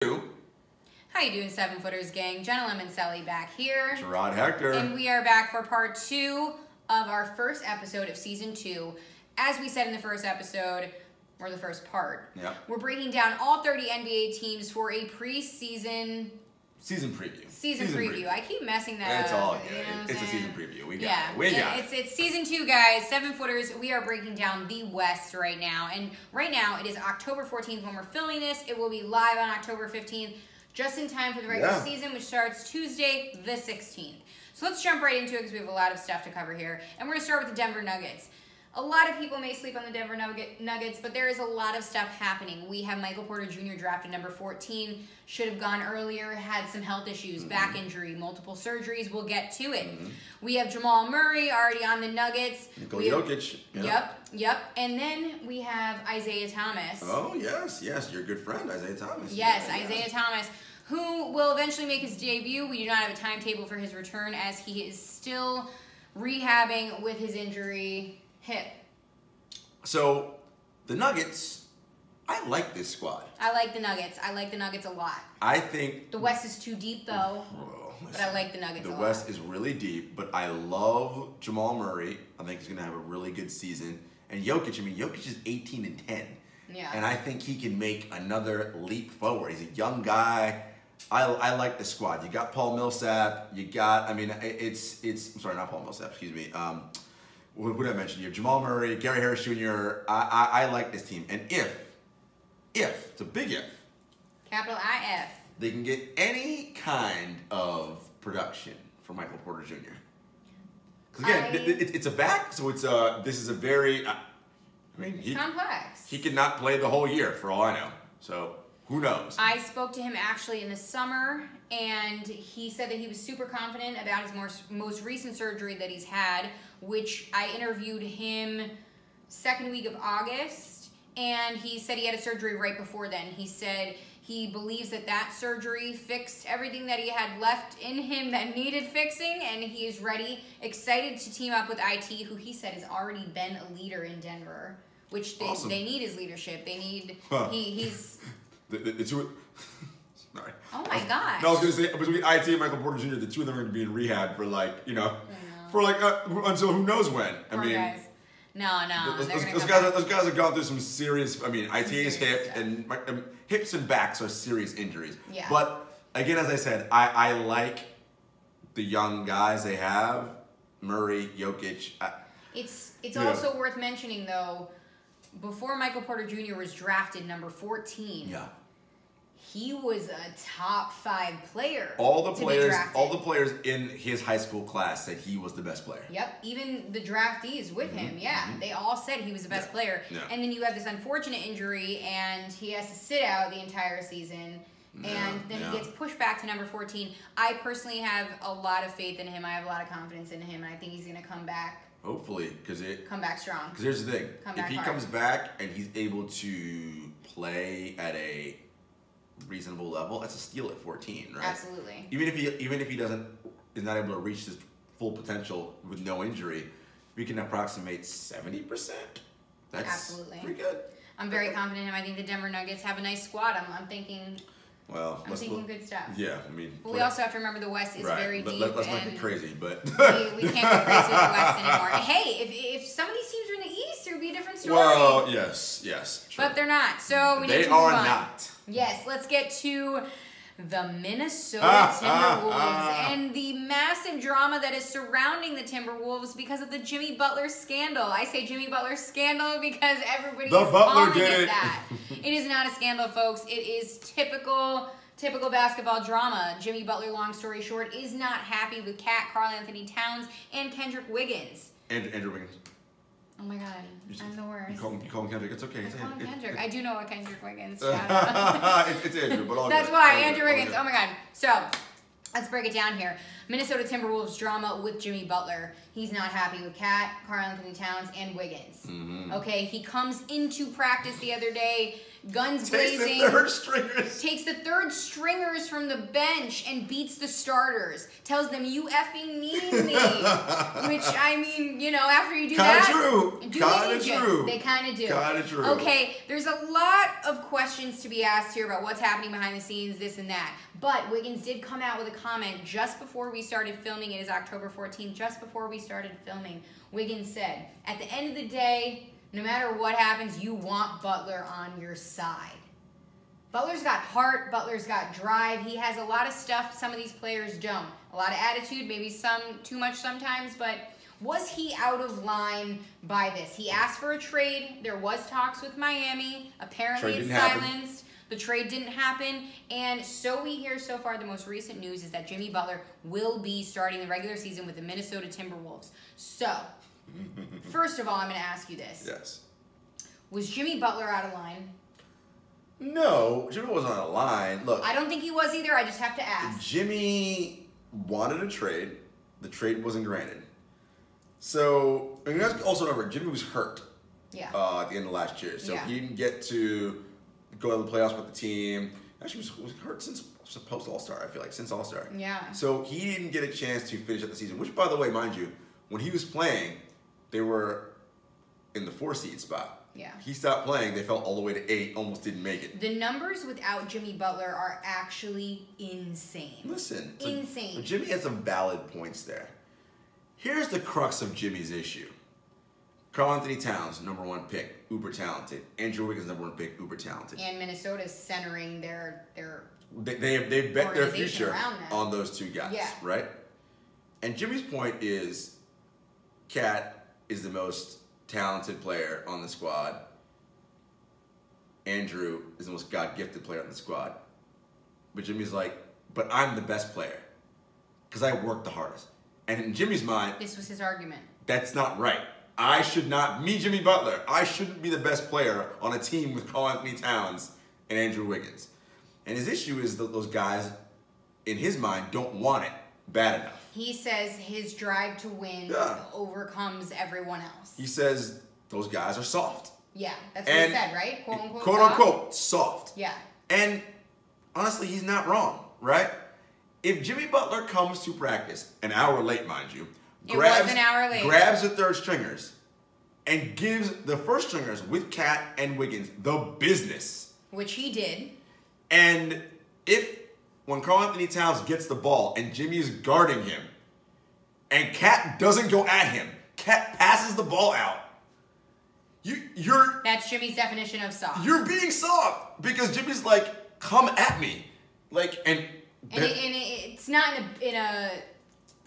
How you doing, 7-footers gang? Jenna and Sally back here. Jarod Hector. And we are back for part 2 of our first episode of season 2. As we said in the first episode, or the first part, we're breaking down all 30 NBA teams for a preseason... Season preview. Season preview. I keep messing that up. It's all good. You know It's a season preview. We got it. We got it. It's season 2, guys. 7-footers. We are breaking down the West right now. And right now, it is October 14th when we're filming this. It will be live on October 15th, just in time for the regular season, which starts Tuesday the 16th. So let's jump right into it because we have a lot of stuff to cover here. And we're going to start with the Denver Nuggets. A lot of people may sleep on the Denver Nuggets, but there is a lot of stuff happening. We have Michael Porter Jr. drafted number 14. Should have gone earlier, had some health issues, back injury, multiple surgeries. We'll get to it. We have Jamal Murray already on the Nuggets. Nikola Jokic. Yep. And then we have Isaiah Thomas. Oh, yes. Your good friend, Isaiah Thomas. Yes, Isaiah Thomas, who will eventually make his debut. We do not have a timetable for his return as he is still rehabbing with his injury hip. So, the Nuggets, I like this squad. I like the Nuggets. I like the Nuggets a lot. I think... The West is too deep, though. But I like the Nuggets a lot. The West is really deep, but I love Jamal Murray. I think he's going to have a really good season. And Jokic, Jokic is 18-10. Yeah. And I think he can make another leap forward. He's a young guy. I like the squad. You got Paul Millsap. You got, I'm sorry, not Paul Millsap, excuse me. Who did I mention here? Jamal Murray, Gary Harris Jr. I like this team. And if, it's a big if. Capital IF. They can get any kind of production from Michael Porter Jr. Because again, it's a back, so this is a very, it's complex. He could not play the whole year for all I know. So who knows? I spoke to him actually in the summer, and he said that he was super confident about his most recent surgery that he's had, which I interviewed him second week of August, and he said he had a surgery right before then. He said he believes that surgery fixed everything that he had left in him that needed fixing, and he is ready, excited to team up with IT, who he said has already been a leader in Denver, which they need his leadership. They need, he's... The two... Sorry. Oh my gosh. No, I was going to say, between IT and Michael Porter Jr., the two of them are going to be in rehab for until who knows when. Guys. No. Those guys have gone through some serious, IT's hip and hips and backs are serious injuries. Yeah. But again, as I said, I like the young guys they have, Murray, Jokic. It's also worth mentioning though, before Michael Porter Jr. was drafted number 14. Yeah. He was a top 5 player. All the players in his high school class said he was the best player. Yep, even the draftees with him, they all said he was the best player. Yeah. And then you have this unfortunate injury, and he has to sit out the entire season. And then he gets pushed back to number 14. I personally have a lot of faith in him. I have a lot of confidence in him, and I think he's going to come back. Hopefully, come back strong. Because here's the thing: if he comes back and he's able to play at a reasonable level, that's a steal at 14, right? Absolutely. Even if he is not able to reach his full potential with no injury, we can approximate 70%. That's absolutely pretty good. I'm very confident in him. I think the Denver Nuggets have a nice squad. I'm thinking. Well, I'm thinking good stuff. Yeah, But we also have to remember the West is very deep. Let's not get crazy, but we can't get crazy with the West anymore. Hey, if some of these teams were in the East, it would be a different story. Well, yes, true. But they're not. So we need to move on. They are not. Yes, let's get to the Minnesota Timberwolves and the massive drama that is surrounding the Timberwolves because of the Jimmy Butler scandal. I say Jimmy Butler scandal because everybody is calling it that. It is not a scandal, folks. It is typical basketball drama. Jimmy Butler, long story short, is not happy with Cat, Karl Anthony Towns, and Kendrick Wiggins. Andrew Wiggins. Oh my God, I'm the worst. You call him Kendrick. It's okay. I call him Kendrick. I do know what Kendrick Wiggins. It's Andrew, but all That's good. why Andrew Wiggins. Oh my God. So let's break it down here. Minnesota Timberwolves drama with Jimmy Butler. He's not happy with Cat, Karl Anthony Towns, and Wiggins. Okay, he comes into practice the other day guns blazing. Takes the third stringers from the bench and beats the starters. Tells them, you effing need me. Which, I mean, you know, after you do that. Kind of true. They kind of do. Kind of true. Okay, there's a lot of questions to be asked here about what's happening behind the scenes, this and that. But Wiggins did come out with a comment just before we started filming. It is October 14th. Just before we started filming, Wiggins said, at the end of the day, no matter what happens, you want Butler on your side. Butler's got heart. Butler's got drive. He has a lot of stuff some of these players don't. A lot of attitude, maybe some too much sometimes, but was he out of line by this? He asked for a trade. There was talks with Miami. Apparently it's silenced. The trade didn't happen. And so we hear so far the most recent news is that Jimmy Butler will be starting the regular season with the Minnesota Timberwolves. So, first of all, I'm going to ask you this. Yes. Was Jimmy Butler out of line? No, Jimmy wasn't on a line. Look, I don't think he was either. I just have to ask. Jimmy wanted a trade. The trade wasn't granted. So, and you guys also remember, Jimmy was hurt. Yeah. At the end of last year, so he didn't get to go to the playoffs with the team. Actually, was hurt since post All-Star. I feel like since All-Star. Yeah. So he didn't get a chance to finish up the season. Which, by the way, mind you, when he was playing, they were in the 4 seed spot. Yeah. He stopped playing. They fell all the way to 8. Almost didn't make it. The numbers without Jimmy Butler are actually insane. Listen. Insane. So Jimmy had some valid points there. Here's the crux of Jimmy's issue. Karl Anthony Towns, #1 pick, uber talented. Andrew Wiggins, #1 pick, uber talented. And Minnesota's centering their they bet their future on those two guys, yeah. right? And Jimmy's point is, Cat is the most talented player on the squad. Andrew is the most God-gifted player on the squad. But Jimmy's like, but I'm the best player because I worked the hardest. And in Jimmy's mind, this was his argument. That's not right. I should not, me, Jimmy Butler, I shouldn't be the best player on a team with Karl Anthony Towns and Andrew Wiggins. And his issue is that those guys, in his mind, don't want it bad enough. He says his drive to win overcomes everyone else. He says those guys are soft. Yeah, that's what he said, right? Quote unquote. Quote unquote soft. Yeah. And honestly, he's not wrong, right? If Jimmy Butler comes to practice an hour late, mind you, grabs the third stringers and gives the first stringers with Cat and Wiggins the business. Which he did. And when Karl Anthony Towns gets the ball and Jimmy is guarding him and Cat doesn't go at him, Cat passes the ball out, that's Jimmy's definition of soft. You're being soft because Jimmy's like, come at me. And it's not in a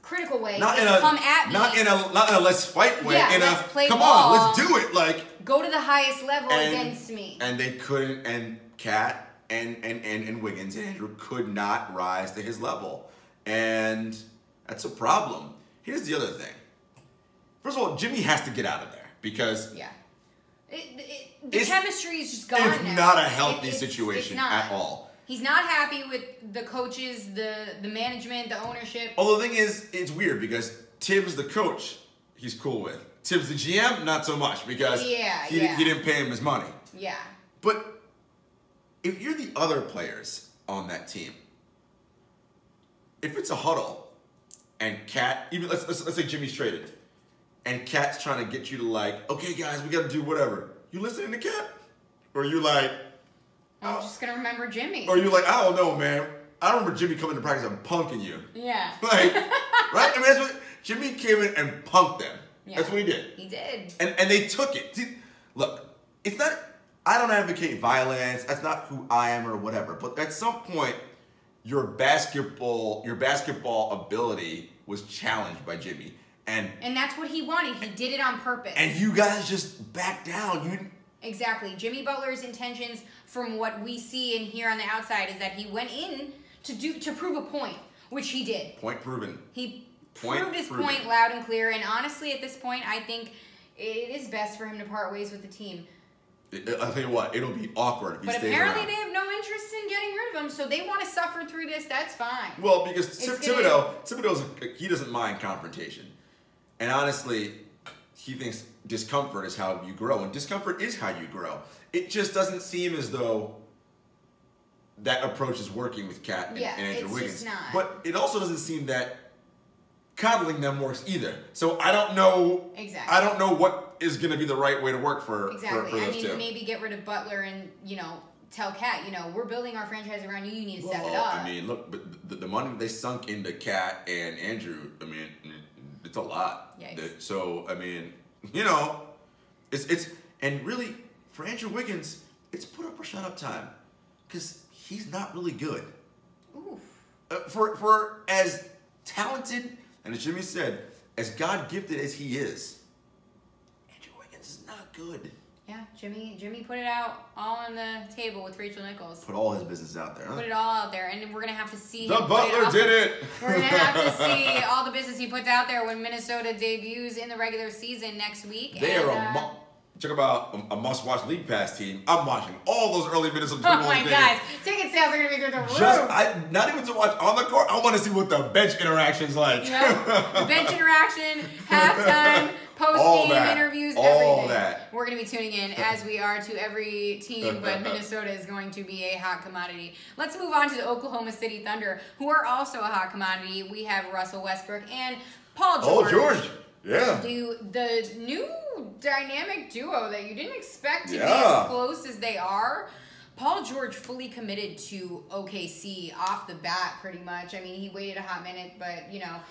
critical way. Come at me. Not in a let's fight way. Yeah, let's play come ball. on, let's do it. Like, go to the highest level against me. And they couldn't. And Cat and Wiggins and Andrew could not rise to his level, and that's a problem. Here's the other thing. First of all, Jimmy has to get out of there because the chemistry is just gone. It's not a healthy situation at all. He's not happy with the coaches, the management, the ownership. Although the thing is, it's weird because Tibbs, the coach, he's cool with. Tibbs, the GM, not so much because he didn't pay him his money. Yeah. But if you're the other players on that team, if it's a huddle and Cat, even let's say Jimmy's traded, and Cat's trying to get you to like, okay guys, we got to do whatever. You listening to Cat? Or you like, I'm just going to remember Jimmy. Or you're like, I don't know, man. I remember Jimmy coming to practice and punking you. Yeah. Like, right? I mean, that's what Jimmy came in and punked them. Yeah. That's what he did. He did. And they took it. See, look, it's not, I don't advocate violence. That's not who I am or whatever. But at some point, your basketball ability was challenged by Jimmy. And that's what he wanted. He did it on purpose. And you guys just backed down. Exactly. Jimmy Butler's intentions, from what we see and hear on the outside, is that he went in to prove a point, which he did. Point proven. He proved his point loud and clear. And honestly, at this point, I think it is best for him to part ways with the team. I'll tell you what, it'll be awkward if he stays around. But apparently they have no interest in getting rid of him, so they want to suffer through this. That's fine. Well, because Thibodeau's he doesn't mind confrontation. And honestly, he thinks discomfort is how you grow, and discomfort is how you grow. It just doesn't seem as though that approach is working with Kat and Andrew Wiggins. Just not. But it also doesn't seem that coddling them works either. So I don't know. Exactly. I don't know what is going to be the right way to work for those two. Maybe get rid of Butler and tell Kat, we're building our franchise around you. You need to step it up. I mean, look, but the money they sunk into Kat and Andrew, I mean, it's a lot. Yikes. So I mean, it's and really for Andrew Wiggins, it's put up or shut up time, because he's not really good. Oof. For as talented and as Jimmy said, as God gifted as he is, Andrew Wiggins is not good. Yeah, Jimmy put it out all on the table with Rachel Nichols. Put all his business out there, huh? Put it all out there, and we're going to have to see The Butler did it! We're going to have to see all the business he puts out there when Minnesota debuts in the regular season next week. They are talk about a must-watch League Pass team. I'm watching all those early Minnesota Timberwolves games. Oh my God. Ticket sales are going to be through the roof. Not even to watch on the court. I want to see what the bench interaction's like. The bench interaction, halftime, post-game interviews, everything. That. We're going to be tuning in, as we are to every team, but Minnesota is going to be a hot commodity. Let's move on to the Oklahoma City Thunder, who are also a hot commodity. We have Russell Westbrook and Paul George. Oh, George. Yeah. The new dynamic duo that you didn't expect to be as close as they are. Paul George fully committed to OKC off the bat, pretty much. I mean, he waited a hot minute, but,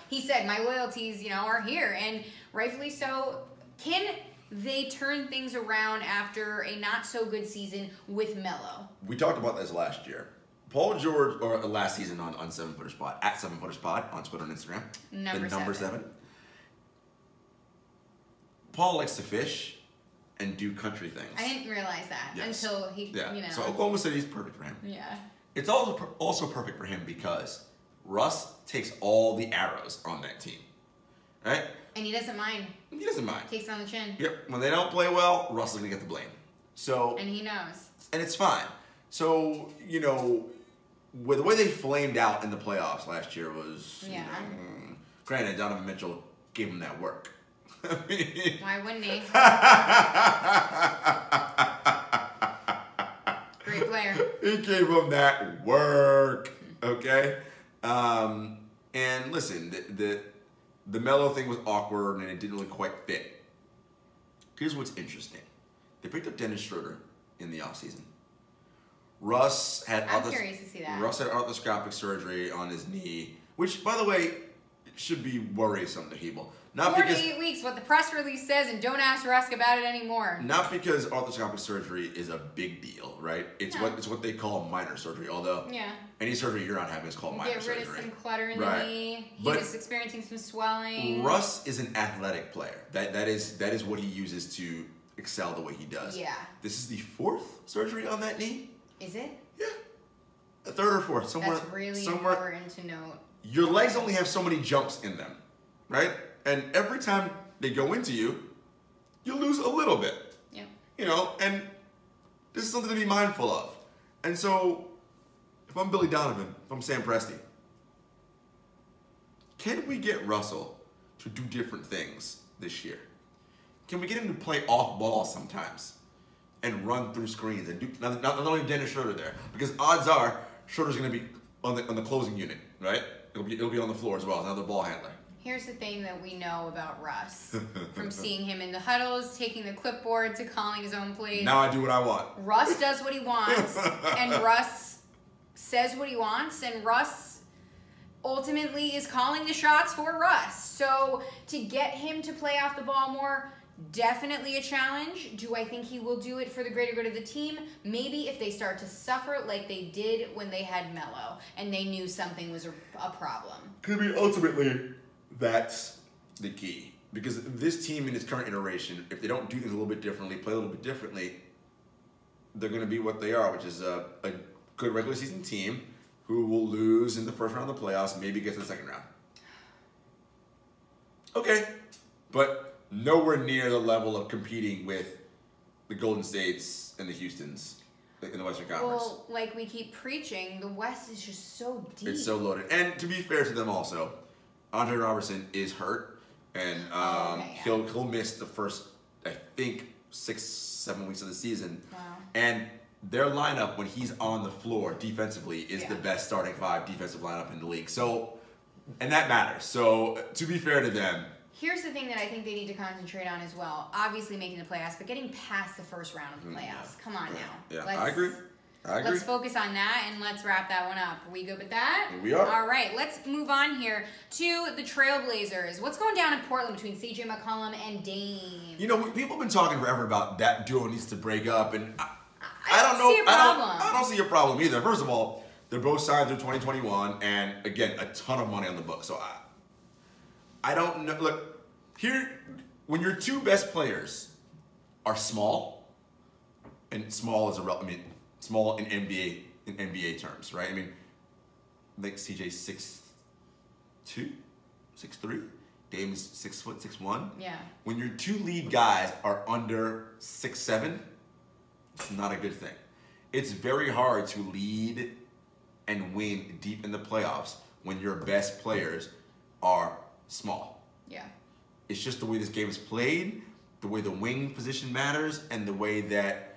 he said, my loyalties, are here. And rightfully so. Can they turn things around after a not-so-good season with Melo? We talked about this last year. Paul George, or last season on 7 Footer Spot, at 7 Footer Spot on Twitter and Instagram. Number 7. Paul likes to fish and do country things. I didn't realize that until he, So Oklahoma City is perfect for him. Yeah. It's also perfect for him because Russ takes all the arrows on that team, right? And he doesn't mind. He doesn't mind. Takes it on the chin. Yep. When they don't play well, Russ is going to get the blame. So. And he knows. And it's fine. So, with the way they flamed out in the playoffs last year was, granted, Donovan Mitchell gave him that work. Why wouldn't he? Great player. He gave him that work. Okay? And listen, the Melo thing was awkward and it didn't really quite fit. Here's what's interesting. They picked up Dennis Schroeder in the offseason. Russ had curious to see that. Russ had arthroscopic surgery on his knee, which, by the way, should be worrisome to people. 4 to 8 weeks, what the press release says, and don't ask Russ about it anymore. Not because arthroscopic surgery is a big deal, right? It's what they call minor surgery, although any surgery you're not having is called minor surgery. Get rid of some clutter in the knee. He was experiencing some swelling. Russ is an athletic player. That is what he uses to excel the way he does. Yeah. This is the 4th surgery on that knee. Is it? Yeah. A 3rd or 4th. Somewhere. That's really important to note. Your legs only have so many jumps in them, right? And every time they go into you, you lose a little bit. Yeah. And this is something to be mindful of. And so, if I'm Billy Donovan, if I'm Sam Presti, can we get Russell to do different things this year? Can we get him to play off ball sometimes and run through screens and do not only Dennis Schroeder there, because odds are Schroeder's going to be on the closing unit, right? It'll be on the floor as well, another ball handler. Here's the thing that we know about Russ from seeing him in the huddles, taking the clipboard to calling his own plays. Now I do what I want. Russ does what he wants, and Russ says what he wants, and Russ ultimately is calling the shots for Russ. So to get him to play off the ball more, definitely a challenge. Do I think he will do it for the greater good of the team? Maybe if they start to suffer like they did when they had Melo and they knew something was a problem. Could be ultimately that's the key. Because this team in its current iteration, if they don't do things a little bit differently, play a little bit differently, they're going to be what they are, which is a good regular season team who will lose in the first round of the playoffs, maybe get to the second round. Okay, but nowhere near the level of competing with the Golden States and the Houstons in the Western Conference. Well, like we keep preaching, the West is just so deep. It's so loaded. And to be fair to them also, Andre Robertson is hurt. and he'll miss the first, I think, 6-7 weeks of the season. Wow. And their lineup when he's on the floor defensively is the best starting 5 defensive lineup in the league. So, and that matters. So to be fair to them. Here's the thing that I think they need to concentrate on as well. Obviously making the playoffs, but getting past the first round of the playoffs. Come on now. Yeah, I agree. Let's focus on that and let's wrap that one up. Are we good with that? We are. All right, let's move on here to the Trailblazers. What's going down in Portland between CJ McCollum and Dame? You know, people have been talking forever about that duo needs to break up, and I don't see a problem. I don't see a problem either. First of all, they're both signed through 2021, and again, a ton of money on the books. So I don't know. Look, here, when your 2 best players are small, and small is small in NBA terms, right? I mean, like CJ's 6'2", 6'3", Dame's 6 foot 6'1". Yeah. When your 2 lead guys are under 6'7", it's not a good thing. It's very hard to lead and win deep in the playoffs when your best players are small. Yeah. It's just the way this game is played, the way the wing position matters, and the way that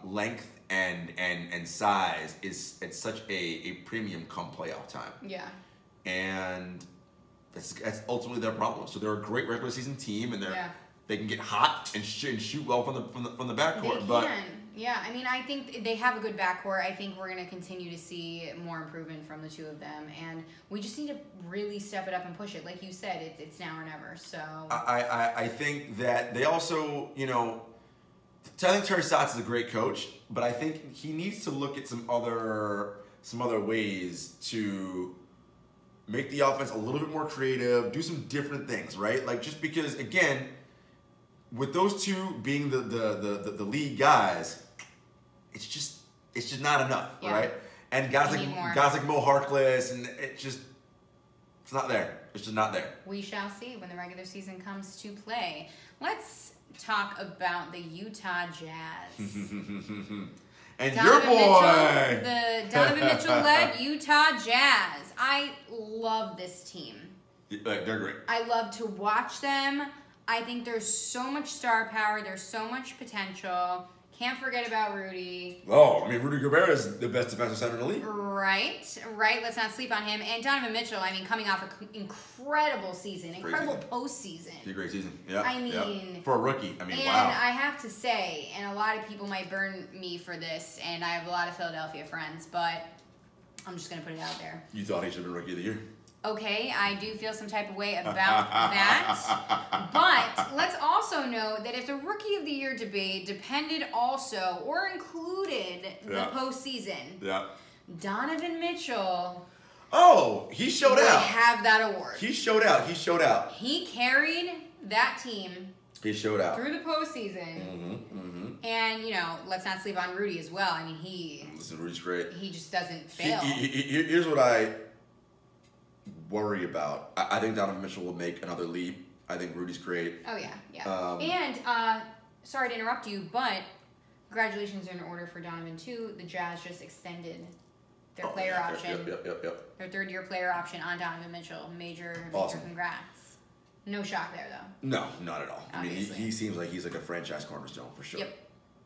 length and size is at such a premium come playoff time. Yeah. And that's ultimately their problem. So they're a great regular season team, and they can get hot and shoot well from the backcourt. They can. Yeah, I mean, I think they have a good backcourt. I think we're going to continue to see more improvement from the 2 of them, and we just need to really step it up and push it. Like you said, it's now or never. So I think that they also, you know, I think Terry Stotts is a great coach, but I think he needs to look at some other ways to make the offense a little bit more creative, do some different things, right? Like, just because, again, with those 2 being the lead guys, it's just not enough, right? And guys like Mo Harkless, and it's not there. It's just not there. We shall see when the regular season comes to play. Let's talk about the Utah Jazz. And your boy! The Donovan Mitchell-led Utah Jazz. I love this team. They're great. I love to watch them. I think there's so much star power. There's so much potential. Can't forget about Rudy. Oh, I mean, Rudy Gobert is the best defensive center in the league. Right. Let's not sleep on him. And Donovan Mitchell, I mean, coming off an incredible season, incredible postseason. It's a great season. Yeah. I mean, for a rookie. I mean, and wow. I have to say, and a lot of people might burn me for this, and I have a lot of Philadelphia friends, but I'm just going to put it out there. You thought he should have been Rookie of the Year? Okay, I do feel some type of way about that. But let's also note that if the Rookie of the Year debate depended also or included the postseason, Donovan Mitchell he showed out. Have that award. He showed out. He carried that team. He showed out through the postseason. And, you know, let's not sleep on Rudy as well. I mean, listen, Rudy's great. He just doesn't fail. Here's what I worry about. I think Donovan Mitchell will make another leap. I think Rudy's great. Oh, yeah. And, sorry to interrupt you, but congratulations are in order for Donovan, too. The Jazz just extended their player option. Yep. Their 3rd-year player option on Donovan Mitchell. Major congrats. No shock there, though. No, not at all. Obviously. I mean, he seems like he's like a franchise cornerstone for sure. Yep.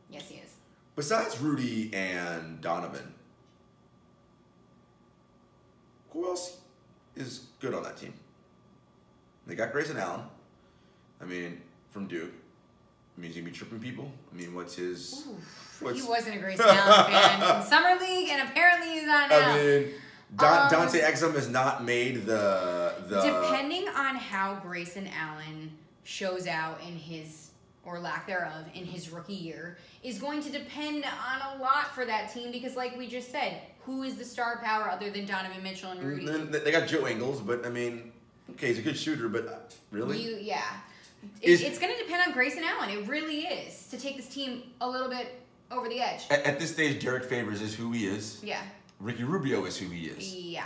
Yes, he is. Besides Rudy and Donovan, who else is good on that team? They got Grayson Allen. I mean, from Duke. I mean, he's gonna be tripping people. I mean, he wasn't a Grayson Allen fan in Summer League, and apparently he's not now. I mean, Dante Exum has not made the. Depending on how Grayson Allen shows out in his, or lack thereof, in his rookie year, is going to depend on a lot for that team because, like we just said, who is the star power other than Donovan Mitchell and Rudy? They got Joe Ingles, but I mean, okay, he's a good shooter, but really? It's going to depend on Grayson Allen. It really is, to take this team a little bit over the edge. At this stage, Derek Favors is who he is. Yeah. Ricky Rubio is who he is. Yeah.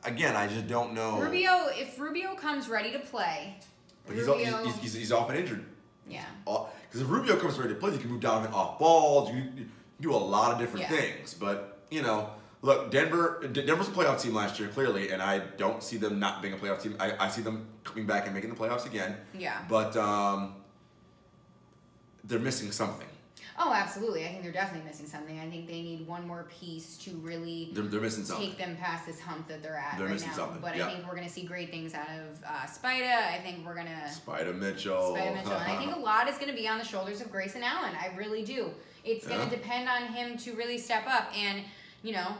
Again, I just don't know. If Rubio comes ready to play, but he's often injured. Yeah. Because if Rubio comes ready to play, you can move Donovan off balls. You can do a lot of different things. But, you know, Look, Denver's a playoff team last year, clearly, and I don't see them not being a playoff team. I see them coming back and making the playoffs again. Yeah. But they're missing something. Oh, absolutely. I think they're definitely missing something. I think they need one more piece to really they're missing something. Take them past this hump that they're at they're right missing now. Something. But yeah. I think we're going to see great things out of Spida. I think we're going to... Spida Mitchell. And I think a lot is going to be on the shoulders of Grayson Allen. I really do. It's going to depend on him to really step up. And, you know...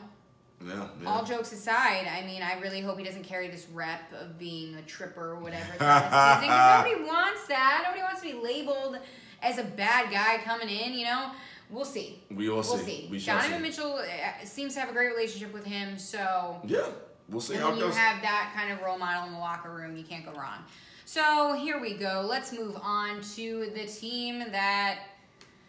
Yeah. All jokes aside, I mean, I really hope he doesn't carry this rep of being a tripper or whatever throughout the season. Because nobody wants that. Nobody wants to be labeled as a bad guy coming in, you know? We'll see. We'll see. We shall Donovan see. Mitchell seems to have a great relationship with him, so... Yeah, we'll see how it goes. And you have that kind of role model in the locker room. You can't go wrong. So, here we go. Let's move on to the team that...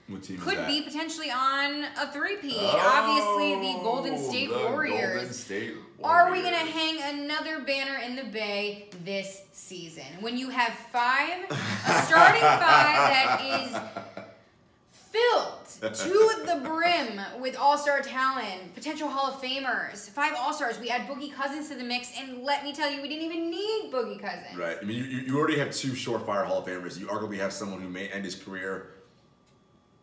What team could is that? be potentially on a three-peat. Oh, Obviously, the Golden State Warriors. Golden State Warriors. Are we going to hang another banner in the Bay this season? When you have a starting five that is filled to the brim with all-star talent, potential Hall of Famers, 5 all-stars. We add Boogie Cousins to the mix, and let me tell you, we didn't even need Boogie Cousins. Right. I mean, you already have 2 surefire Hall of Famers. You arguably have someone who may end his career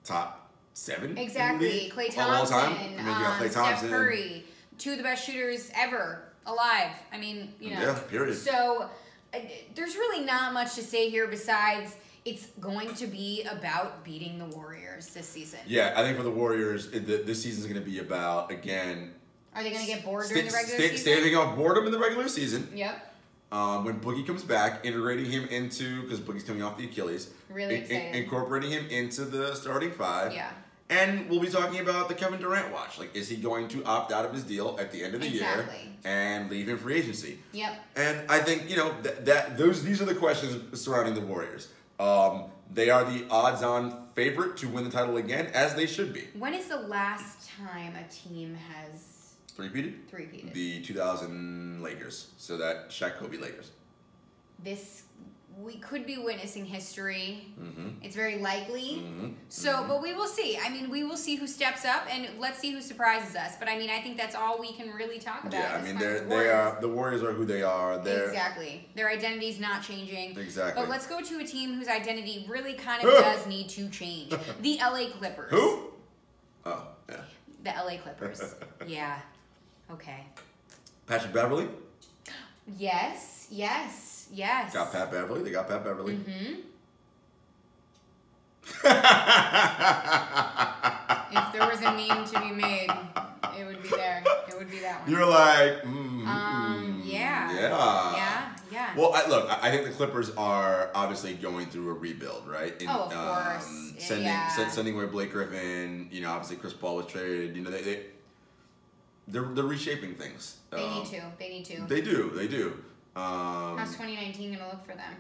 top 7. Exactly. Klay Thompson. All time. I mean, you got Klay Thompson. Steph Curry. 2 of the best shooters ever alive. I mean, you know. Yeah, period. So, there's really not much to say here besides it's going to be about beating the Warriors this season. Yeah, I think for the Warriors, this season is going to be about, again... Are they going to get bored during the regular season? Staving off boredom in the regular season. Yep. When Boogie comes back, integrating him into... Because Boogie's coming off the Achilles. Really excited. Incorporating him into the starting 5. Yeah. And we'll be talking about the Kevin Durant watch. Like, is he going to opt out of his deal at the end of the year and leave in free agency? Yep. And I think, you know, these are the questions surrounding the Warriors. They are the odds-on favorite to win the title again, as they should be. When is the last time a team has... Three-peated? The 2000 Lakers. So that Shaq Kobe Lakers. We could be witnessing history. Mm-hmm. It's very likely. Mm-hmm. So, but we will see. I mean, we will see who steps up, and let's see who surprises us. But I mean, I think that's all we can really talk about. Yeah, I mean, the Warriors are who they are. Exactly. Their identity's not changing. Exactly. But let's go to a team whose identity really kind of does need to change. The LA Clippers. Who? Oh, yeah. The LA Clippers. Yeah. Okay. Patrick Beverly? Yes. Got Pat Beverly. They got Pat Beverly. Mm-hmm. If there was a meme to be made, it would be there. It would be that one. You're like, Yeah. Well, I think the Clippers are obviously going through a rebuild, right? Of course. Sending away Blake Griffin. You know, obviously Chris Paul was traded. You know, they're reshaping things. They need to. They do. How's 2019 going to look for them?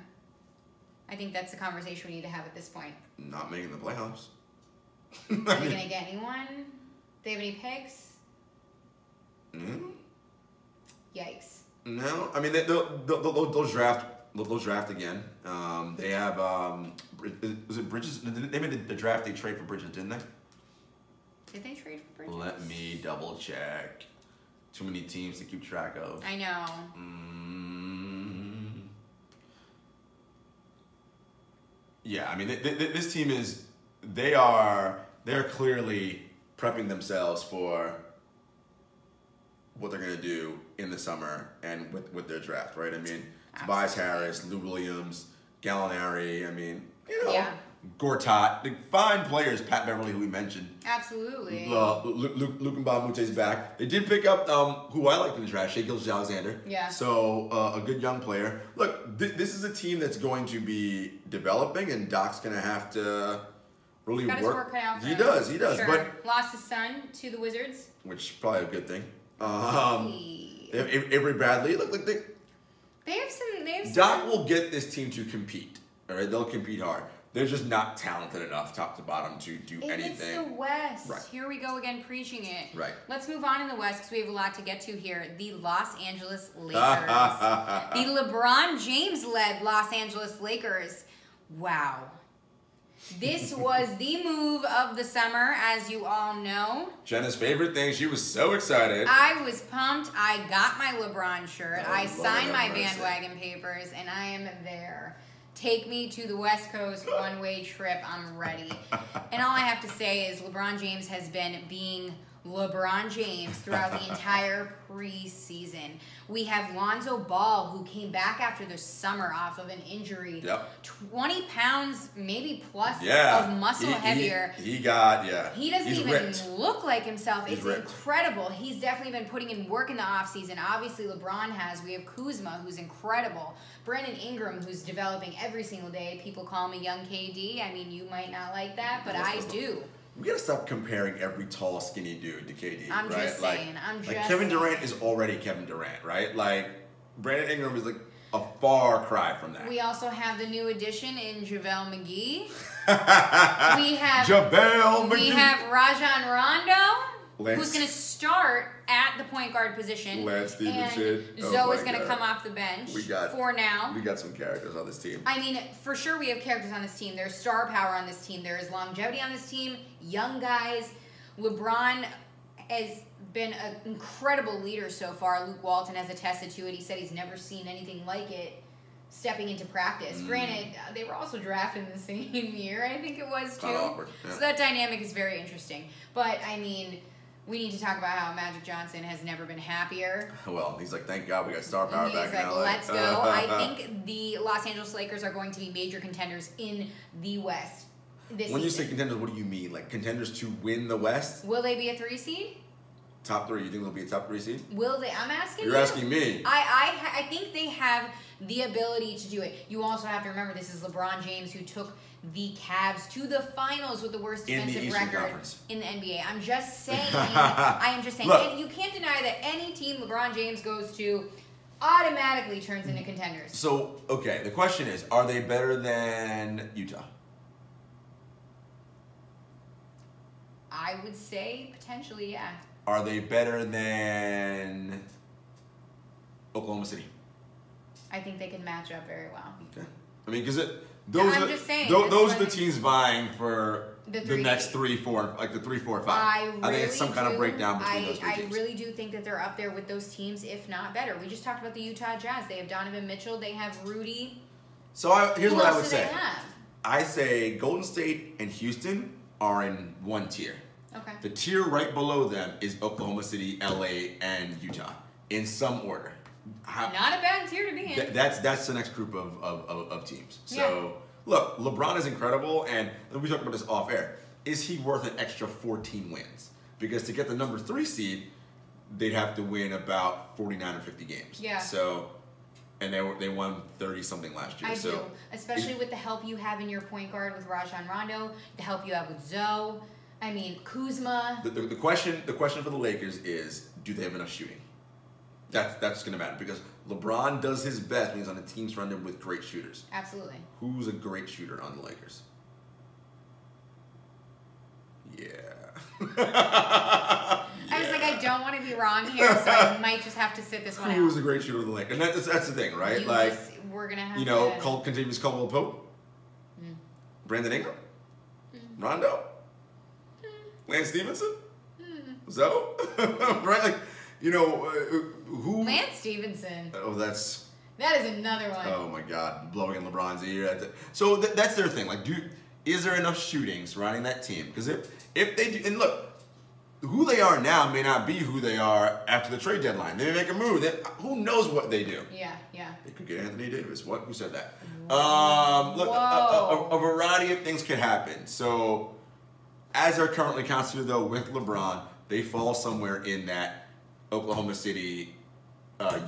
I think that's the conversation we need to have at this point. Not making the playoffs. Are they going to get anyone? Do they have any picks? Mm-hmm. Yikes. No, I mean they'll draft again. They have was it Bridges? They made the draft. They trade for Bridges, didn't they? Did they trade for Bridges? Let me double check. Too many teams to keep track of. I know. Yeah, I mean this team is they're clearly prepping themselves for what they're gonna do in the summer and with their draft, right? I mean, Tobias Harris, Lou Williams, Gallinari. I mean, you know, Gortat, the fine players. Pat Beverly, who we mentioned. Absolutely. Luke Mbamute's back. They did pick up who I liked in the draft, Shai Gilgeous-Alexander. Yeah. So a good young player. Look, this is a team that's going to be developing, and Doc's going to have to really work. He's got his work cut out for him. He does. Sure. But lost his son to the Wizards. Which is probably a good thing. They have Avery Bradley. Look, they have some. Doc will get this team to compete. All right, they'll compete hard. They're just not talented enough, top to bottom, to do anything. It's the West. Right. Here we go again, preaching it. Right. Let's move on in the West because we have a lot to get to here. The Los Angeles Lakers. The LeBron James-led Los Angeles Lakers. Wow. This was the move of the summer, as you all know. Jenna's favorite thing. She was so excited. I was pumped. I got my LeBron shirt. Oh, I Lord signed my have mercy. bandwagon papers, and I am there. Take me to the West Coast one-way trip. I'm ready. And all I have to say is LeBron James has been being LeBron James throughout the entire preseason. We have Lonzo Ball, who came back after the summer off of an injury. Yep. 20 pounds, maybe plus Yeah. of muscle heavier. He got, yeah. He doesn't He's even ripped. look like himself. He's It's ripped. incredible. He's definitely been putting in work in the offseason. Obviously, LeBron has. We have Kuzma, who's incredible. Brandon Ingram, who's developing every single day. People call him a young KD. I mean, you might not like that, but I do. We gotta stop comparing every tall, skinny dude to KD. I'm right? just saying. I'm just Kevin saying. Durant is already Kevin Durant, right? Like Brandon Ingram is like a far cry from that. We also have the new addition in JaVale McGee. We have JaVale McGee. We have Rajon Rondo, Lance- who's going to start at the point guard position. Lance Stevenson. And Oh Zoe my is going to God. come off the bench We got- for now. We got some characters on this team. I mean, for sure we have characters on this team. There's star power on this team. There is longevity on this team. Young guys. LeBron has been an incredible leader so far. Luke Walton has attested to it. He said he's never seen anything like it stepping into practice. Granted, they were also drafted in the same year, I think it was, too. Kinda awkward, yeah. So that dynamic is very interesting. But, I mean, we need to talk about how Magic Johnson has never been happier. Well, he's like, thank God we got star power He's back like, in LA. let's go. I think the Los Angeles Lakers are going to be major contenders in the West this When you say season. contenders, what do you mean? Like contenders to win the West? Will they be a 3 seed? Top 3? You think they'll be a top 3 seed? Will they? I'm asking You're you. asking me. I think they have the ability to do it. You also have to remember this is LeBron James who took the Cavs to the finals with the worst In the defensive Eastern record Conference. in the NBA. I'm just saying. I am just saying. Look. And you can't deny that any team LeBron James goes to automatically turns into contenders. So, okay, the question is, are they better than Utah? I would say potentially, yeah. Are they better than Oklahoma City? I think they can match up very well. Okay. I mean, because I'm just saying, those that's are the what- teams vying for The the three next seed. 3, 4, like the 3, 4, 5. I think it's some kind of breakdown between those three I teams. really do think that they're up there with those teams, if not better. We just talked about the Utah Jazz. They have Donovan Mitchell. They have Rudy. So here's Who what I else would do say. they have? I say Golden State and Houston are in one tier. Okay. The tier right below them is Oklahoma City, LA, and Utah in some order. Not a bad tier to be in. That's the next group of teams. So look, LeBron is incredible, and we talked about this off air. Is he worth an extra 14 wins? Because to get the number 3 seed, they'd have to win about 49 or 50 games. Yeah. So, and they won 30 something last year. I so do, especially with the help you have in your point guard with Rajon Rondo, the help you have with Zoe. I mean, Kuzma. The question for the Lakers is, do they have enough shooting? That's going to matter because LeBron does his best when he's on a team surrounded with great shooters. Absolutely. Who's a great shooter on the Lakers? Yeah. I was like, I don't want to be wrong here, so I might just have to sit this one Who's out. a great shooter on the Lakers? And that's the thing, right? We're gonna have Continuous Caldwell Pope, Brandon Ingram, Rondo, Lance Stevenson, Zoe, right? Like, who? Lance Stevenson. Oh, That is another one. oh my God, blowing in LeBron's ear. So that's their thing. Like, is there enough shooting surrounding that team? Because if they do, and look, who they are now may not be who they are after the trade deadline. They may make a move. Who knows what they do? Yeah. They could get Anthony Davis. What? Who said that? Look, a variety of things could happen. So, as they're currently constituted, though, with LeBron, they fall somewhere in that Oklahoma City,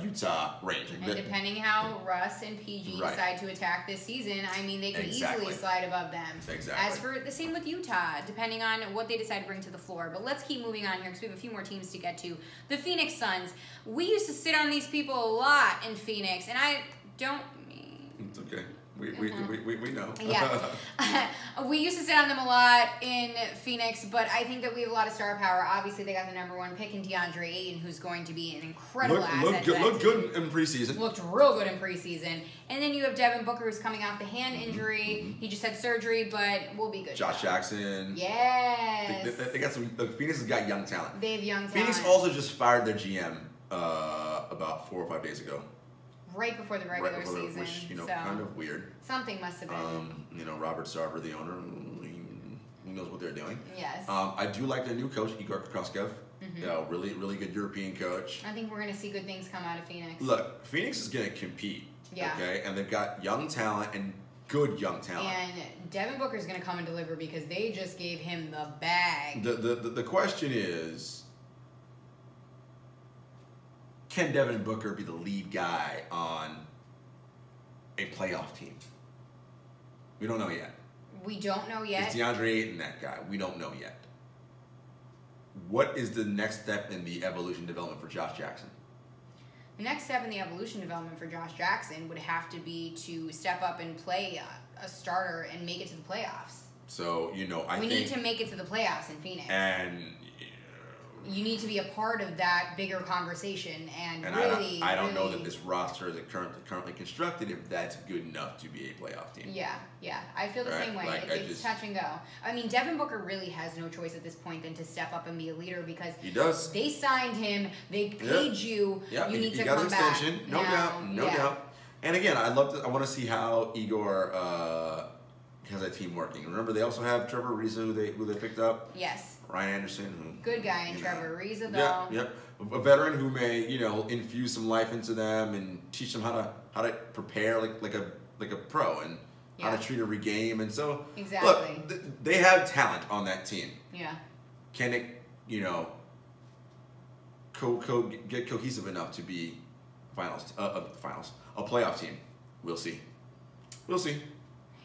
Utah range. And depending how Russ and PG Right. decide to attack this season, I mean, they could Exactly. easily slide above them. Exactly. As for the same with Utah, depending on what they decide to bring to the floor. But let's keep moving on here because we have a few more teams to get to. The Phoenix Suns. We used to sit on these people a lot in Phoenix, and I don't mean... It's okay. We know. Yeah. We used to sit on them a lot in Phoenix, but I think that we have a lot of star power. Obviously, they got the #1 pick in DeAndre Ayton, who's going to be an incredible asset. Looked good in preseason. Looked real good in preseason. And then you have Devin Booker, who's coming off the hand injury. He just had surgery, but will be good. Josh Jackson. Yes. They got some. Phoenix has got young talent. They have young talent. Phoenix also just fired their GM about 4 or 5 days ago. Right before the regular season. Which, so kind of weird. Something must have been. Robert Sarver, the owner, he knows what they're doing. Yes. I do like their new coach, Igor Kokoskov. Really, really good European coach. I think we're going to see good things come out of Phoenix. Look, Phoenix is going to compete. Yeah. Okay? And they've got young talent and good young talent. And Devin Booker's going to come and deliver because they just gave him the bag. The question is, can Devin Booker be the lead guy on a playoff team? We don't know yet. We don't know yet. Is DeAndre Ayton that guy? We don't know yet. What is the next step in the evolution development for Josh Jackson? The next step in the evolution development for Josh Jackson would have to be to step up and play a starter and make it to the playoffs. So, I think... We need to make it to the playoffs in Phoenix. And... You need to be a part of that bigger conversation, and really, I don't know that this roster is currently constructed if that's good enough to be a playoff team. Yeah, I feel the same way. It's touch and go. I mean, Devin Booker really has no choice at this point than to step up and be a leader because he does. They signed him. They paid you. Yeah, you need to got come an back. extension. No doubt. And again, I want to see how Igor has that team working. Remember, they also have Trevor Ariza, who they picked up. Yes. Ryan Anderson, good guy in Trevor Ariza, though. Yep. A veteran who may, infuse some life into them and teach them how to prepare like a pro and how to treat every game. And so, exactly. Look, they have talent on that team. Yeah. Can it, get cohesive enough to be a playoff team? We'll see.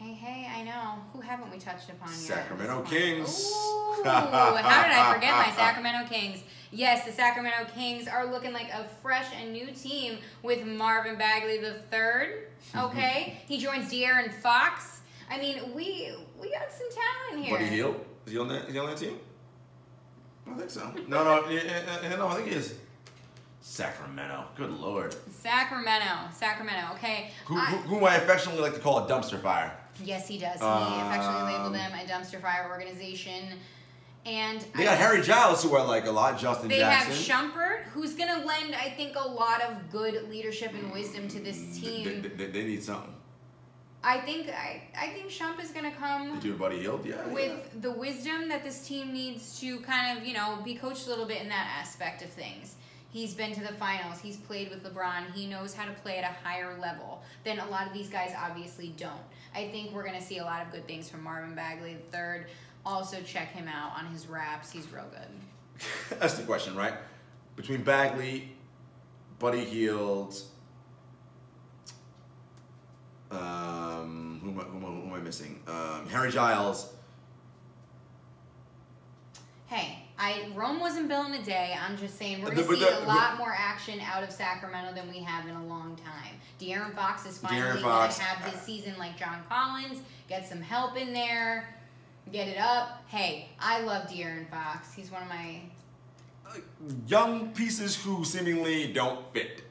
Hey, I know. Who haven't we touched upon yet? Sacramento Kings. Ooh, how did I forget my Sacramento Kings? Yes, the Sacramento Kings are looking like a fresh and new team with Marvin Bagley III. Okay? He joins De'Aaron Fox. I mean, we got some talent here. Buddy Hield? Is he on that team? I think so. No, I think he is. Sacramento. Good Lord. Sacramento. Okay. Who I affectionately like to call a dumpster fire. Yes, he does. He affectionately labeled them a dumpster fire organization. And they got Harry Giles, who I like a lot, Justin Jackson. They have Shumpert, who's going to lend, I think, a lot of good leadership and wisdom to this team. They need something. I think Shump is going to come Did you Buddy Hield? with the wisdom that this team needs to kind of, be coached a little bit in that aspect of things. He's been to the finals. He's played with LeBron. He knows how to play at a higher level than a lot of these guys obviously don't. I think we're going to see a lot of good things from Marvin Bagley III. Also, check him out on his raps. He's real good. That's the question, right? Between Bagley, Buddy Hield, who am I missing? Harry Giles. Hey, Rome wasn't built in a day. I'm just saying we're going to see a lot more action out of Sacramento than we have in a long time. De'Aaron Fox is finally going to have this season like John Collins, get some help in there, get it up. Hey, I love De'Aaron Fox. He's one of my... young pieces who seemingly don't fit.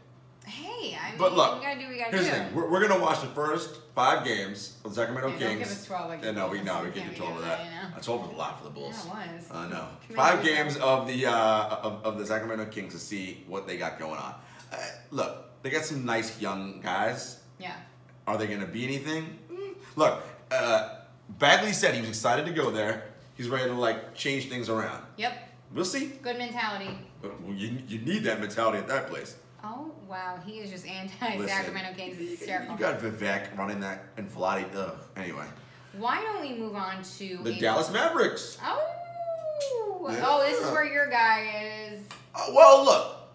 Hey, I mean, but look, we got to do what we got to do. Here's the thing. We're going to watch the first 5 games of the Sacramento Kings. Don't give us 12 like No, we can't do 12 of that. 12 was a lot for the Bulls. Yeah, it was. I know. 5 games of the Sacramento Kings to see what they got going on. Look, they got some nice young guys. Yeah. Are they going to be anything? Look, Bagley said he was excited to go there. He's ready to change things around. Yep. We'll see. Good mentality. Well, you need that mentality at that place. Oh, wow. He is just anti-Sacramento Kings. It's hysterical. You got Vivek running that and Vlade. Anyway. Why don't we move on to... the Dallas Mavericks. Oh. Yeah. Oh, this is where your guy is. Well, look.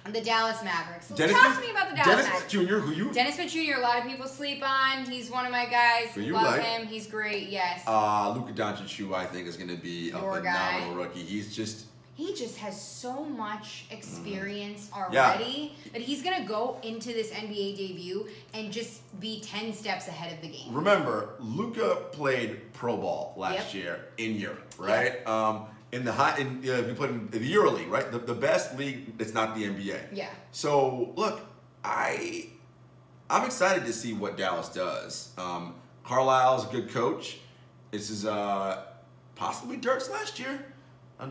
The Dallas Mavericks. Talk to me about the Dallas Mavericks. Dennis Smith Jr., Dennis Smith Jr., a lot of people sleep on. He's one of my guys. Love him. He's great, yes. Luka Doncic, who I think is going to be a phenomenal rookie. He just has so much experience already that he's going to go into this NBA debut and just be 10 steps ahead of the game. Remember, Luka played pro ball last year in Europe, right? Yep. In the he played in the EuroLeague, right? The best league that's not the NBA. Yeah. So look, I'm excited to see what Dallas does. Carlisle's a good coach. This is possibly Dirk's last year.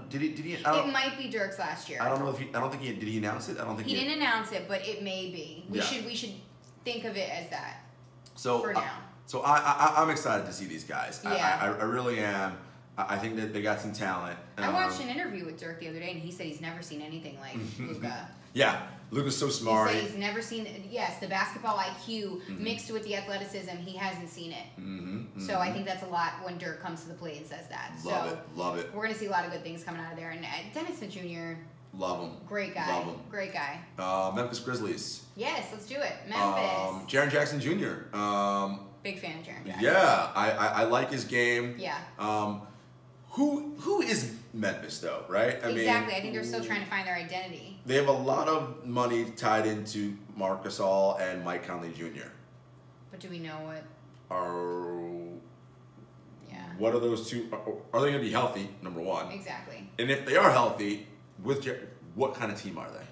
Did he? It might be Dirk's last year. I don't know if he. I don't think he did. He announce it? I don't think he didn't announce it, but it may be. We should think of it as that. So for now. So I'm excited to see these guys. Yeah. I really am. I think that they got some talent. I watched an interview with Dirk the other day, and he said he's never seen anything like Luka. Yeah, Luka's so smart. He said he's never seen, the basketball IQ mixed with the athleticism, he hasn't seen it. So I think that's a lot when Dirk comes to the plate and says that. Love it. We're going to see a lot of good things coming out of there. And Dennis Smith Jr., love him. Great guy. Love him. Great guy. Memphis Grizzlies. Yes, let's do it. Memphis. Jarod Jackson Jr. Big fan of Jarod Jackson. Yeah, I like his game. Yeah. Who is Memphis though, right? I think they're still trying to find their identity. They have a lot of money tied into Marc Gasol and Mike Conley Jr. But do we know what? What are those two? Are they going to be healthy? Number one. Exactly. And if they are healthy, what kind of team are they?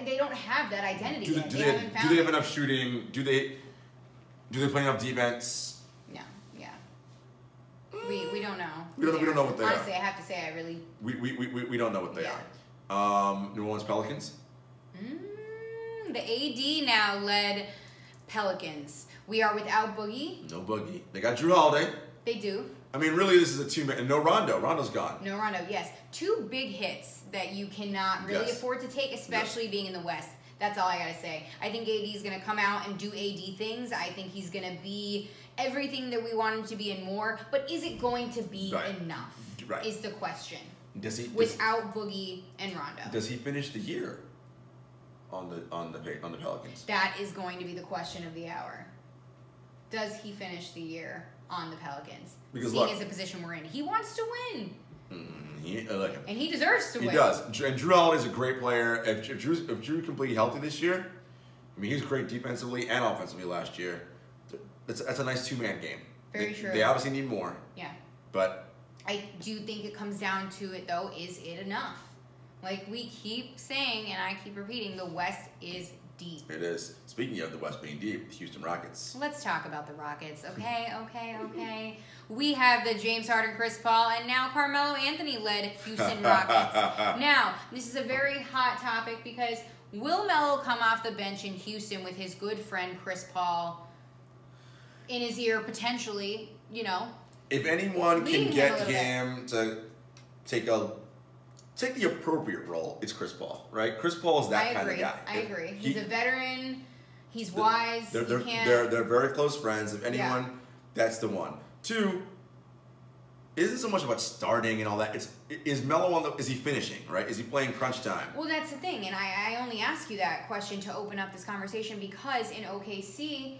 They don't have that identity yet. Do they have enough shooting? Do they play enough defense? No. Yeah. We don't know. We don't know what they are. Honestly, I have to say, we don't know what they are. New Orleans Pelicans. The AD now led Pelicans. We are without Boogie. No Boogie. They got Drew Holiday. They do. I mean, really, this is a two-man. And no Rondo. Rondo's gone. No Rondo, yes. Two big hits that you cannot really afford to take, especially being in the West. That's all I got to say. I think AD is going to come out and do AD things. I think he's going to be everything that we want him to be and more. But is it going to be enough? Right. Is the question. Without Boogie and Rondo. Does he finish the year on the Pelicans? That is going to be the question of the hour. Does he finish the year on the Pelicans? Because seeing as the position we're in, he wants to win. And he deserves to win. He does. And Drew Holiday's a great player. If Drew completely healthy this year, I mean, he was great defensively and offensively last year. That's a nice two-man game. Very true. They obviously need more. Yeah. But I do think it comes down to it, though. Is it enough? Like we keep saying, and I keep repeating, the West is deep. It is. Speaking of the West being deep, the Houston Rockets. Let's talk about the Rockets. Okay. We have the James Harden, Chris Paul, and now Carmelo Anthony led Houston Rockets. Now, this is a very hot topic because will Melo come off the bench in Houston with his good friend Chris Paul in his ear, potentially, If anyone can get him to take the appropriate role, it's Chris Paul, right? Chris Paul is that kind of guy. I agree. He's a veteran. He's wise. They're very close friends. If anyone, that's the one. Two, it isn't so much about starting and all that. Is Melo is he finishing, right? Is he playing crunch time? Well, that's the thing, and I only ask you that question to open up this conversation because in OKC,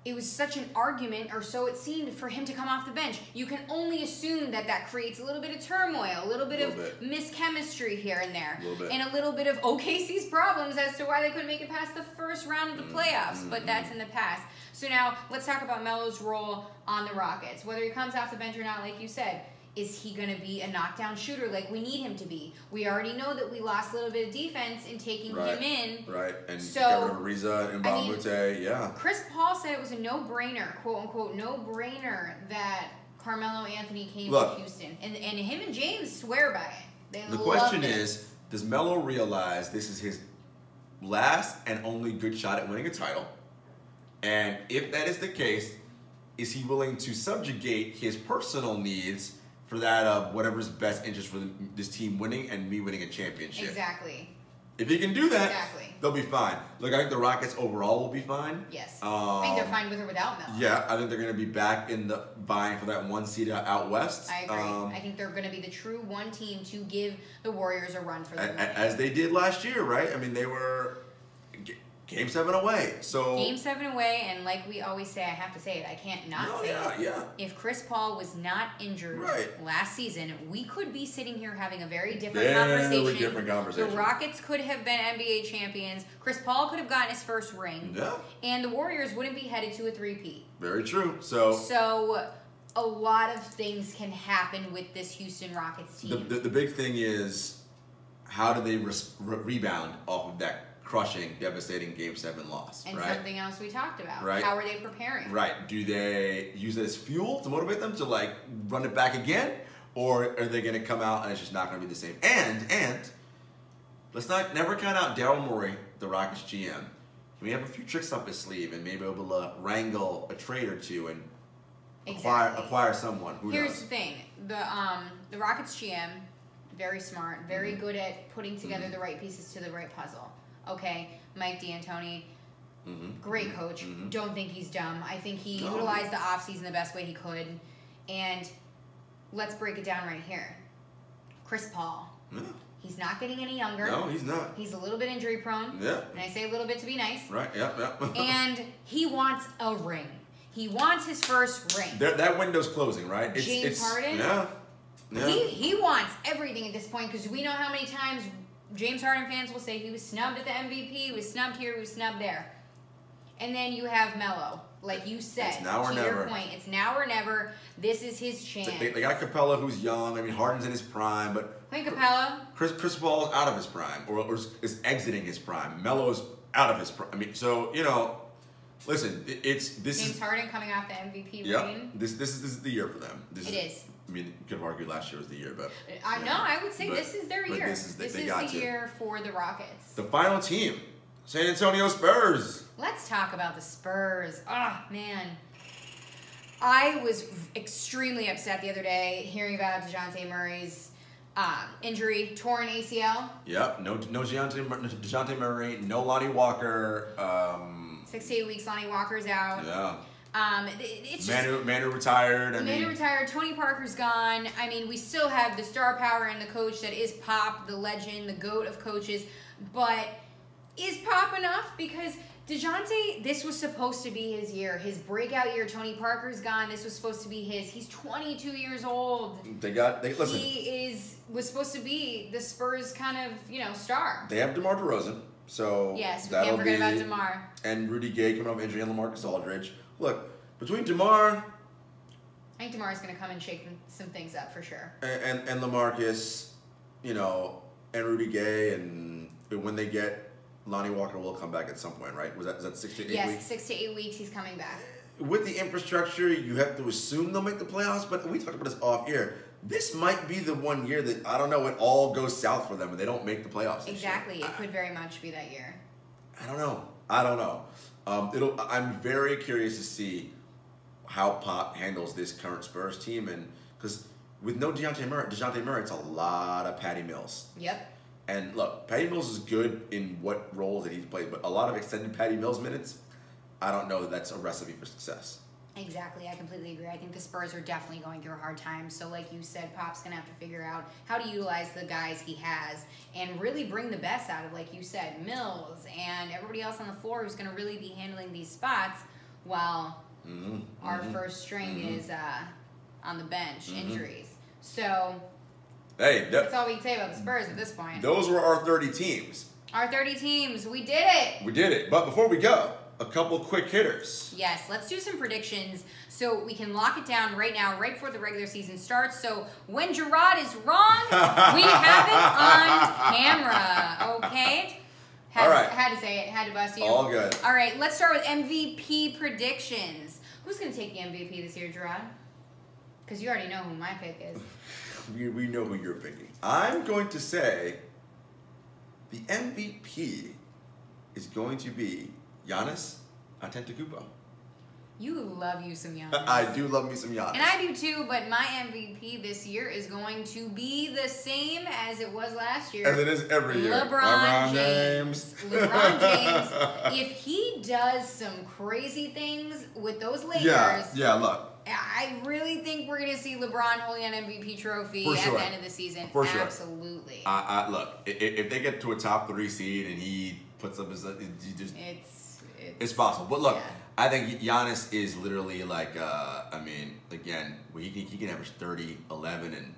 it was such an argument, or so it seemed, for him to come off the bench. You can only assume that creates a little bit of turmoil, a little bit of mischemistry here and there, and a little bit of OKC's problems as to why they couldn't make it past the first round of the playoffs, but that's in the past. So now, let's talk about Melo's role on the Rockets. Whether he comes off the bench or not, like you said, is he going to be a knockdown shooter like we need him to be? We already know that we lost a little bit of defense in taking him in. Right, and so, got rid of Ariza and Mbamute, Chris Paul said it was a no-brainer, quote-unquote, no-brainer that Carmelo Anthony came to Houston. And him and James swear by it. The question is, does Melo realize this is his last and only good shot at winning a title? And if that is the case, is he willing to subjugate his personal needs for that of whatever's best interest for this team winning and me winning a championship? Exactly. If he can do that, they'll be fine. Look, I think the Rockets overall will be fine. Yes. I think they're fine with or without Melo. Yeah, I think they're going to be back in the vying for that one seed out west. I agree. I think they're going to be the true one team to give the Warriors a run for their money. As they did last year, right? I mean, they were... Game 7 away. So Game 7 away, and like we always say, I have to say it. I can't not say it. Yeah. If Chris Paul was not injured last season, we could be sitting here having a very different conversation. The Rockets could have been NBA champions. Chris Paul could have gotten his first ring. Yeah. And the Warriors wouldn't be headed to a three-peat. Very true. So a lot of things can happen with this Houston Rockets team. The big thing is, how do they rebound off of that crushing, devastating Game 7 loss? And right? something else we talked about. Right. How are they preparing? Right. Do they use it as fuel to motivate them to like run it back again? Or are they going to come out and it's just not going to be the same? And let's never count out Daryl Morey, the Rockets GM. He may have a few tricks up his sleeve and maybe able to wrangle a trade or two and acquire someone. Here's the thing. The Rockets GM, very smart, very good at putting together the right pieces to the right puzzle. Okay, Mike D'Antoni, great coach. Don't think he's dumb. I think he utilized the offseason the best way he could. And let's break it down right here. Chris Paul. Yeah. He's not getting any younger. No, he's not. He's a little bit injury prone. Yeah. And I say a little bit to be nice. Right, yeah. And he wants a ring. He wants his first ring. That window's closing, right? James Harden? Yeah. He wants everything at this point because we know how many times James Harden fans will say he was snubbed at the MVP, he was snubbed here, he was snubbed there. And then you have Melo. Like you said, it's now or never. Your point, it's now or never. This is his chance. They got Capella, who's young. I mean, Harden's in his prime, but Clint Capella. Chris Paul's out of his prime, or is exiting his prime. Melo's out of his prime. I mean, so listen, James Harden coming off the MVP reign. This is the year for them. It is. I mean, you could have argued last year was the year, but I would say this is their year. This is the year for the Rockets. The final team, San Antonio Spurs. Let's talk about the Spurs. Oh, man. I was extremely upset the other day hearing about DeJounte Murray's injury, torn ACL. Yep, no DeJounte Murray, no Lonnie Walker. 6 to 8 weeks, Lonnie Walker's out. Yeah. It's just, Manu retired. Manu retired. Tony Parker's gone. I mean, we still have the star power and the coach that is Pop, the legend, the GOAT of coaches. But is Pop enough? Because DeJounte, this was supposed to be his year. His breakout year. Tony Parker's gone. This was supposed to be his. He's 22 years old. Listen. He was supposed to be the Spurs kind of, star. They have DeMar DeRozan. So yes, we can't forget about DeMar. And Rudy Gay coming off injury and LaMarcus Aldridge. Look, between DeMar, I think DeMar's going to come and shake some things up for sure. And LaMarcus, and Rudy Gay, and when they get Lonnie Walker will come back at some point, right? Is that 6 to 8 weeks? Yes, 6 to 8 weeks he's coming back. With the infrastructure, you have to assume they'll make the playoffs, but we talked about this off air. This might be the one year that, I don't know, it all goes south for them and they don't make the playoffs. Exactly. It could very much be that year. I don't know. I'm very curious to see how Pop handles this current Spurs team, and because with no DeJounte Murray, it's a lot of Patty Mills. Yep. And look, Patty Mills is good in what roles that he's played, but a lot of extended Patty Mills minutes, I don't know that that's a recipe for success. Exactly. I completely agree. I think the Spurs are definitely going through a hard time. So like you said, Pop's going to have to figure out how to utilize the guys he has and really bring the best out of, like you said, Mills and everybody else on the floor who's going to really be handling these spots while our first string is on the bench, injuries. So that's all we can say about the Spurs at this point. Those were our 30 teams. Our 30 teams. We did it. We did it. But before we go, a couple quick hitters. Yes, let's do some predictions so we can lock it down right now, right before the regular season starts. So when Jarod is wrong, we have it on camera, okay? Had to say it, had to bust you. All good. All right, let's start with MVP predictions. Who's going to take the MVP this year, Jarod? Because you already know who my pick is. We know who you're picking. I'm going to say the MVP is going to be Giannis Antetokounmpo. You love you some Giannis. I do love me some Giannis. And I do too, but my MVP this year is going to be the same as it was last year. As it is every year. LeBron James. LeBron James. If he does some crazy things with those Lakers. Yeah, look. I really think we're going to see LeBron holding an MVP trophy For sure. at the end of the season. For sure. Absolutely. Look, if they get to a top 3 seed and he puts up his, it's possible. But look, I think Giannis is literally like, I mean, again, he can average 30, 11, and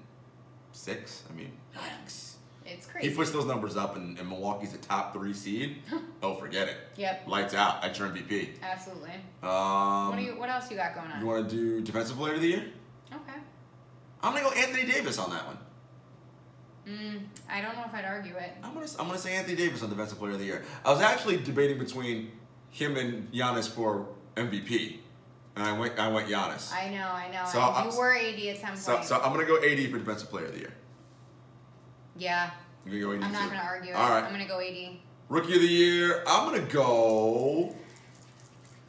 6. I mean, yikes. It's crazy. He puts those numbers up, and Milwaukee's a top 3 seed. Oh, forget it. Yep. Lights out. That's your MVP. Absolutely. What else you got going on? You want to do Defensive Player of the Year? Okay. I'm gonna go Anthony Davis on that one. I don't know if I'd argue it. I'm gonna say Anthony Davis on Defensive Player of the Year. I was actually debating between him and Giannis for MVP, and I went Giannis. I know. So you were AD at some point. So I'm gonna go AD for Defensive Player of the Year. Yeah. You're gonna go AD I'm not too? gonna argue it. All right. I'm gonna go AD. Rookie of the Year. I'm gonna go.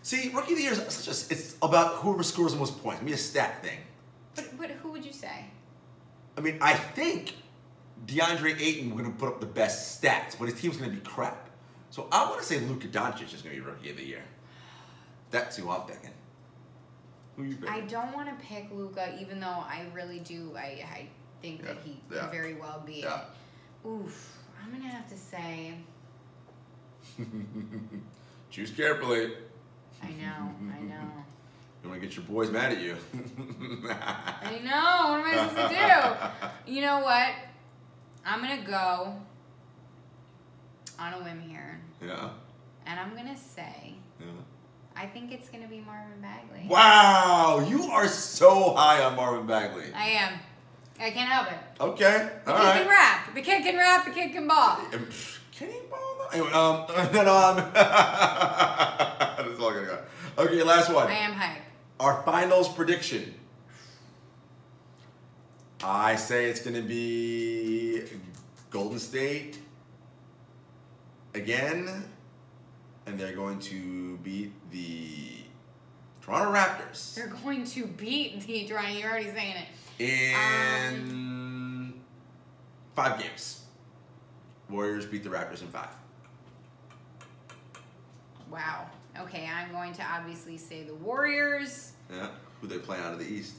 See, Rookie of the Year is it's about whoever scores the most points. It's a stat thing. But who would you say? I mean, I think DeAndre Ayton was going to put up the best stats, but his team's going to be crap. So I want to say Luka Doncic is going to be Rookie of the Year. That's who I'm picking. Who you picking? I don't want to pick Luka, even though I really do. I think that he could very well be it. Oof. I'm going to have to say... Choose carefully. I know. You want to get your boys mad at you. I know. What am I supposed to do? You know what? I'm going to go on a whim here. Yeah. And I'm going to say, I think it's going to be Marvin Bagley. Wow. You are so high on Marvin Bagley. I am. I can't help it. Okay. The kid can rap. The kid can rap. The kid can ball. Can he ball? Anyway, that's all gonna go. Okay, last one. I am hype. Our finals prediction. I say it's gonna be Golden State again, and they're going to beat the Toronto Raptors. They're going to beat the Toronto. You're already saying it. In 5 games. Warriors beat the Raptors in 5. Wow. Okay, I'm going to obviously say the Warriors. Yeah. Who they play out of the East?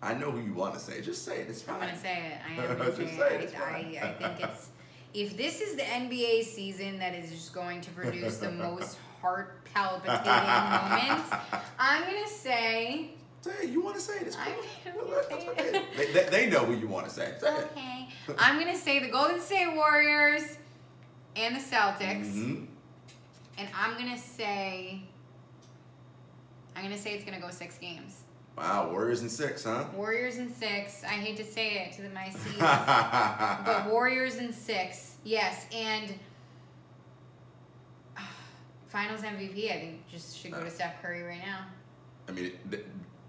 I know who you want to say. Just say it. It's fine. I'm going to say it. I am going to say it. I think it's... If this is the NBA season that is just going to produce the most heart-palpitating moments, I'm going to say... Say it. You want to say it. It's cool. I'm going to say it. They know who you want to say. Say it. Okay. I'm going to say the Golden State Warriors and the Celtics. Mm-hmm. And I'm going to say it's going to go 6 games. Wow, Warriors in 6, huh? Warriors in 6. I hate to say it to my C's, but Warriors in 6. Yes, and Finals MVP. I think just should go to Steph Curry right now. I mean,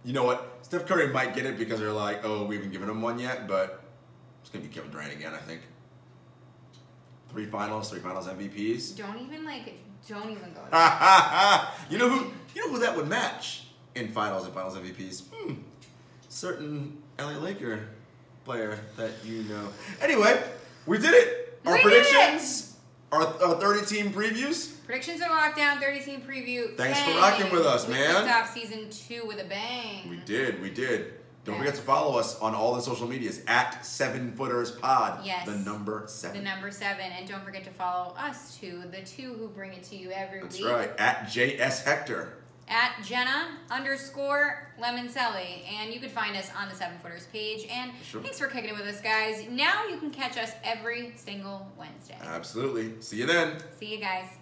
you know what? Steph Curry might get it because they're like, oh, we haven't given him one yet, but it's gonna be Kevin Durant again. I think. 3 finals MVPs. Don't even go there. You know who that would match in finals and finals MVPs? Certain LA Laker player that you know. Anyway, we did it. Our predictions, our 30-team previews. Predictions are locked down. 30-team preview. Thanks for rocking with us, we man. kicked off season 2 with a bang. We did. Don't forget to follow us on all the social medias at 7footerspod. Yes. The number 7. The number 7. And don't forget to follow us too, the 2 who bring it to you every week. That's right. At JS Hector. At Jenna_Lemoncelli. And you can find us on the 7footers page. And thanks for kicking it with us, guys. Now you can catch us every single Wednesday. Absolutely. See you then. See you guys.